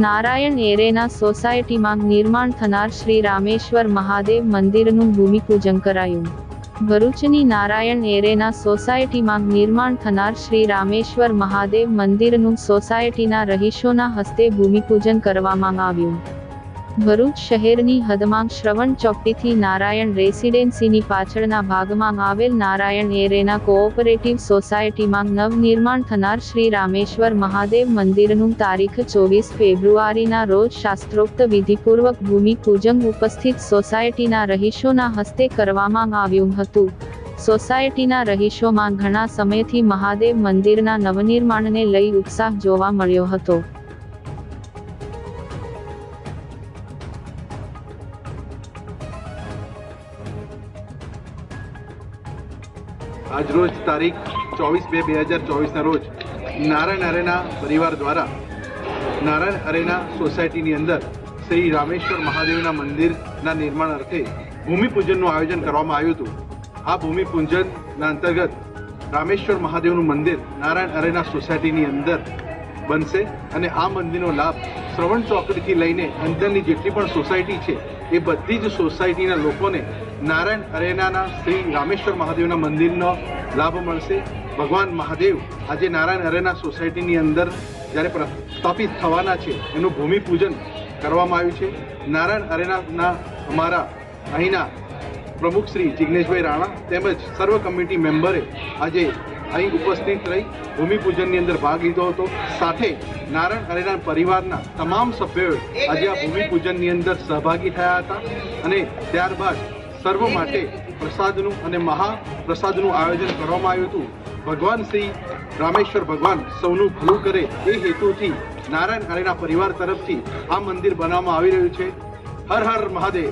નારાયણ એરેના સોસાયટીમાં નિર્માણ થનાર શ્રી રામેશ્વર મહાદેવ મંદિરનું ભૂમિપૂજન કરાયું. ભરૂચની નારાયણ એરેના સોસાયટીમાં નિર્માણ થનાર શ્રી રામેશ્વર મહાદેવ મંદિરનું સોસાયટીના રહીશોના હસ્તે ભૂમિપૂજન કરવામાં આવ્યું. ભરૂચ શહેરની હદમાં શ્રવણ ચોકડીથી નારાયણ રેસિડેન્સીની પાછળના ભાગમાં આવેલ નારાયણ એરેના કોઓપરેટિવ સોસાયટીમાં નવનિર્માણ થનાર શ્રી રામેશ્વર મહાદેવ મંદિરનું તારીખ 24 ફેબ્રુઆરીના રોજ શાસ્ત્રોક્ત વિધિપૂર્વક ભૂમિપૂજન ઉપસ્થિત સોસાયટીના રહીશોના હસ્તે કરવામાં આવ્યું હતું. સોસાયટીના રહીશોમાં ઘણા સમયથી મહાદેવ મંદિરના નવનિર્માણને લઈ ઉત્સાહ જોવા મળ્યો હતો. आज रोज तारीख 24/2/2024 ना रोज नारायण अरेना परिवार द्वारा नारायण अरेना सोसायटी अंदर श्री रामेश्वर महादेव मंदिर निर्माण अर्थे भूमिपूजन आयोजन करवामां आव्युं हतुं. आ भूमिपूजन अंतर्गत रामेश्वर महादेव मंदिर नारायण अरेना सोसायटी अंदर बनशे अने आ मंदिरनो लाभ श्रवण चौकड़ी लईने अंदरनी जेटली पण सोसायटी छे ए बधी ज सोसायटीना लोकोने नारायण अरेना श्री रामेश्वर महादेव मंदिरनो लाभ मळशे. भगवान महादेव आज नारायण अरेना सोसायटी अंदर ज्यारे प्रस्थापित थवाना छे एनुं भूमिपूजन करवामां आव्युं छे. नारायण अरेना अमारा अहींना प्रमुख श्री जिग्नेशभाई राणा तेमज सर्व कमिटी मेम्बरे आज અહીં ઉપસ્થિત રહી ભૂમિપૂજનની અંદર ભાગ લીધો હતો. સાથે નારાયણ અરેના પરિવારના તમામ સભ્યોએ આજે આ ભૂમિપૂજનની અંદર સહભાગી થયા હતા અને ત્યારબાદ સર્વ માટે પ્રસાદનું અને મહાપ્રસાદનું આયોજન કરવામાં આવ્યું હતું. ભગવાન શ્રી રામેશ્વર ભગવાન સૌનું ભલું કરે એ હેતુથી નારાયણ અરેના પરિવાર તરફથી આ મંદિર બનાવવામાં આવી રહ્યું છે. હર હર મહાદેવ.